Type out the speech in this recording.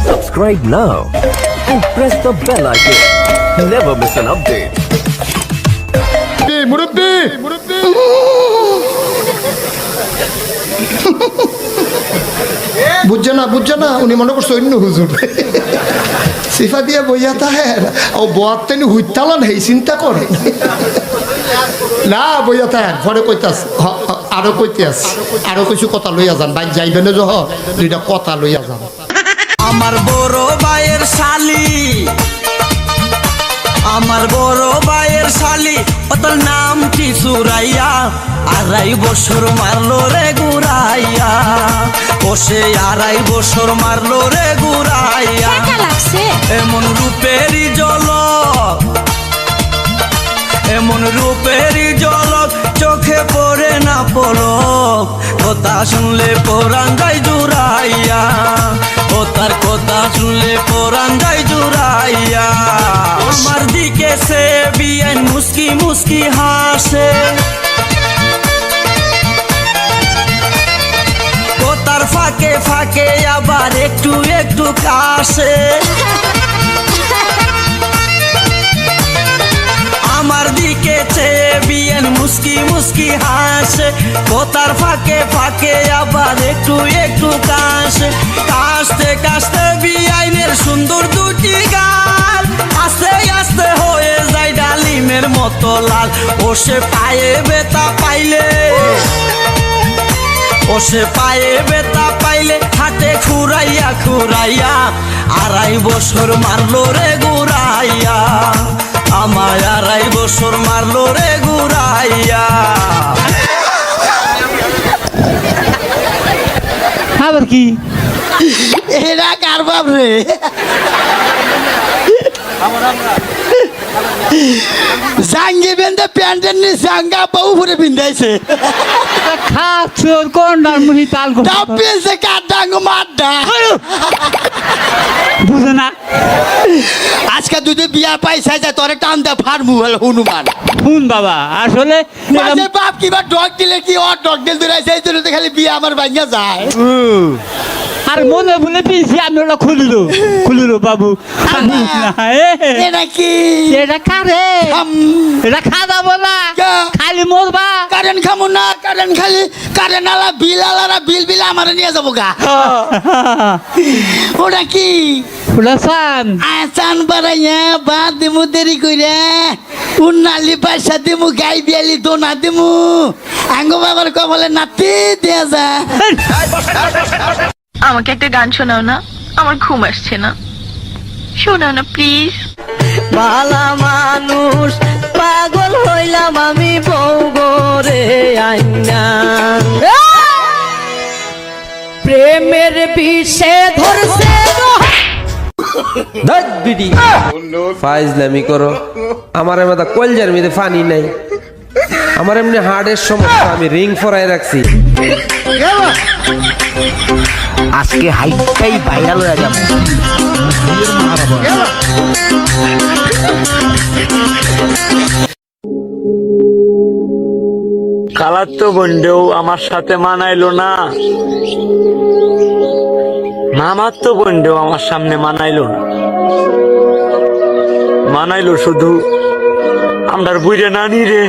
Subscribe now and press the bell icon. Never miss an update. মুরব্বি বুঝছে না উনি মনে করছে অন্য হুজুর সিফা দিয়ে বইয়া তাহের ও বোয়াতেন হুইতালান হেই চিন্তা করে না বইয়া তাহের পরে কইতাস আরো কইতাস আরো কিছু কথা লইয়া যান ভাই যাইবেন যহ দুইটা কথা লইয়া যান। আমার বড় ভাইয়ের শালি, আমার বড় ভাইয়ের শালি, ওর নাম কি সুরাইয়া, 2.5 বছর মারলো রে গুরাইয়া, ও সে 2.5 বছর মারলো রে গুরাইয়া। এমন রূপেরই ঝলক, এমন রূপেরই ঝলক, চোখে পড়ে না পলক, কথা শুনলে পরাণ যায় জুড়াইয়া, ও তার কথা শুনলে পরাণ যায় জুড়াইয়া। আমার দিকে সে বিয়ান মুস্কি মুস্কি হাসে, ও তার ফাঁকে ফাঁকে আবার একটু একটু কাশে। আমার দিকে চেয়ে বিয়ান মুস্কি মুস্কি হাসে, কোতার ফাঁকে ফাঁকে আবার একটু একটু কাশে। কাশতে কাশতে বিয়াইনের সুন্দর দুটি গাল আস্তে আস্তে হয়ে যায় ডালিমের মতো লাল। ও সে পায়ে বেতা পাইলে, ও সে পায়ে বেতা পাইলে হাতে খুরাইয়া খুরাইয়া, 2.5 বছর মারলো রে গুরাইয়া, আমায় 2.5 বছর মারলো রে গুরাইয়া। আবার কি এরা কার বাপ রে? জাঙ্গি বেঁধে প্যান্টের নিচে জাঙ্গা বউ ভরে বিন্দাইছে, খাচ্ছর কোনটার মুহি তাল ডাপিয়েছে কার ডাঙ্গ মারডা বুঝে না। আজকে দুধে বিয়া পাইছে যা তোরে টান দে ফার্মু হলো হনুমান। শুন বাবা, আসলে মাঝে বাপ কিবা ডগ দিলে কি ও ডগ দিল দূরাইছে, এই জন্য তো খালি বিয়া আমার ভাঙিয়া যায়। আর মনে ভুলে পিছি আমি ওটা খুলিল বাবু। এটা কি? এটা কারে? এটা খাওয়া বলা খালি মরবা। কারেন্ট খামু না, কারেন্ট খালি কারেন্ট আলা বিল আলারা বিল বিল আমার নিয়ে যাবো গা। ওটা কি? ফুলাসান আসান বাড়াইয়া বাদ দিমু দেরি কইরা, উন্নালি পয়সা দিমু, গাই বিয়ালি দোনা দিমু, আঙ্গ বাবার কবলে নাতি দেয়া যা। আমাকে একটা গান শোনাও না, আমার ঘুম আসছে না, শোনাও না প্লিজ। বালা মানুষ পাগল হইলাম আমি বউ গোরে আইনা, প্রেমের বিষে ধরছে বিডি ফাইজলামি করো। আমার মাথা কলজার মধ্যে পানি নাই, আমার এমনি হার্টের সমস্যা, আমি রিং ফরাই রাখছি। আজকে হাইটাই ভাইরাল হয়ে যাবে। খালার তো বন্ধেও আমার সাথে মানাইলো না, মামার তো বন্ধেও আমার সামনে মানাইলো না, মানাইলো শুধু আমরার বুঝে নানি রে।